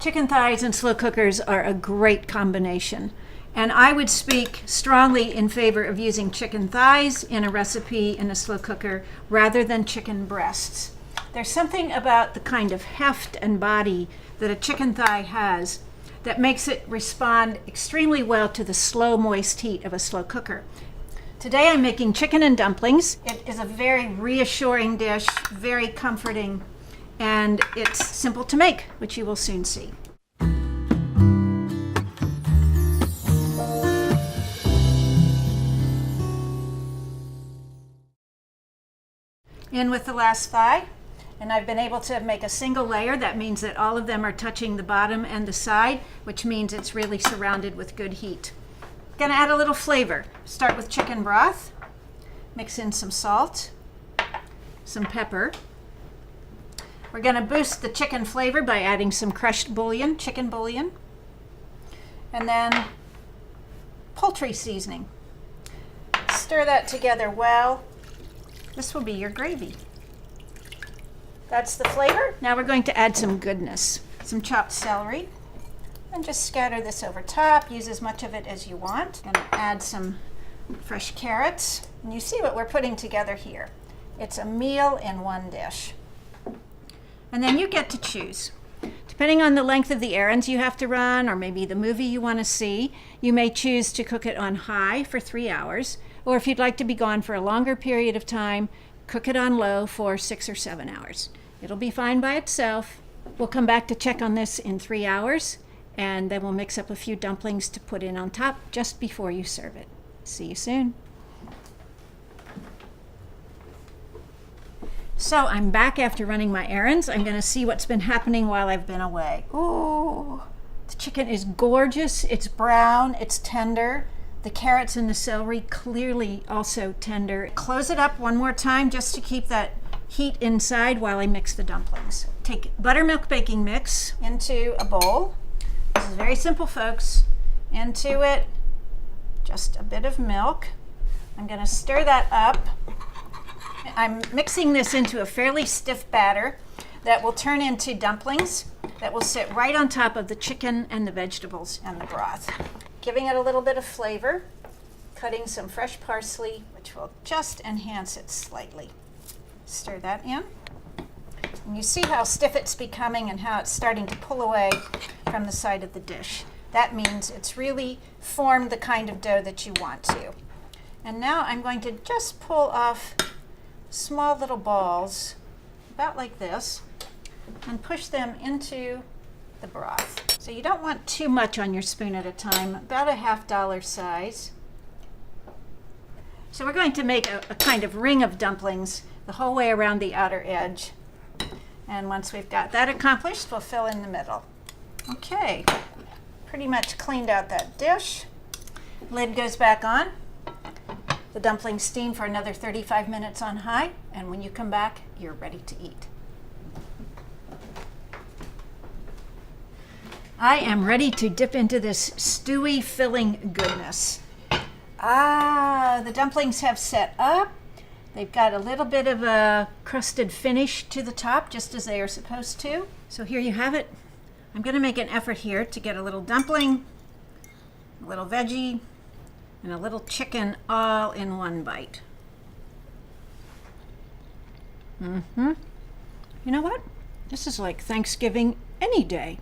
Chicken thighs and slow cookers are a great combination. And I would speak strongly in favor of using chicken thighs in a recipe in a slow cooker rather than chicken breasts. There's something about the kind of heft and body that a chicken thigh has that makes it respond extremely well to the slow, moist heat of a slow cooker. Today I'm making chicken and dumplings. It is a very reassuring dish, very comforting, and it's simple to make, which you will soon see. In with the last thigh, and I've been able to make a single layer. That means that all of them are touching the bottom and the side, which means it's really surrounded with good heat. Gonna add a little flavor. Start with chicken broth, mix in some salt, some pepper. We're gonna boost the chicken flavor by adding some crushed bouillon, chicken bouillon, and then poultry seasoning. Stir that together well. This will be your gravy. That's the flavor. Now we're going to add some goodness. Some chopped celery. And just scatter this over top. Use as much of it as you want. I'm gonna add some fresh carrots. And you see what we're putting together here. It's a meal in one dish. And then you get to choose. Depending on the length of the errands you have to run, or maybe the movie you want to see, you may choose to cook it on high for 3 hours. Or if you'd like to be gone for a longer period of time, cook it on low for 6 or 7 hours. It'll be fine by itself. We'll come back to check on this in 3 hours, and then we'll mix up a few dumplings to put in on top just before you serve it. See you soon. So I'm back after running my errands. I'm going to see what's been happening while I've been away. Ooh, the chicken is gorgeous. It's brown, it's tender. The carrots and the celery clearly also tender. Close it up one more time just to keep that heat inside while I mix the dumplings. Take buttermilk baking mix into a bowl. This is very simple, folks. Into it, just a bit of milk. I'm going to stir that up. I'm mixing this into a fairly stiff batter that will turn into dumplings that will sit right on top of the chicken and the vegetables and the broth. Giving it a little bit of flavor, cutting some fresh parsley, which will just enhance it slightly. Stir that in. And you see how stiff it's becoming and how it's starting to pull away from the side of the dish. That means it's really formed the kind of dough that you want to. And now I'm going to just pull off small little balls, about like this, and push them into the broth. So you don't want too much on your spoon at a time, about a $1/2 size. So we're going to make a kind of ring of dumplings the whole way around the outer edge. And once we've got that accomplished, we'll fill in the middle. Okay, pretty much cleaned out that dish. Lid goes back on. The dumplings steam for another 35 minutes on high, and when you come back, you're ready to eat. I am ready to dip into this stewy, filling goodness. The dumplings have set up. They've got a little bit of a crusted finish to the top, just as they are supposed to. So here you have it. I'm going to make an effort here to get a little dumpling, a little veggie, and a little chicken all in one bite. You know what? This is like Thanksgiving any day.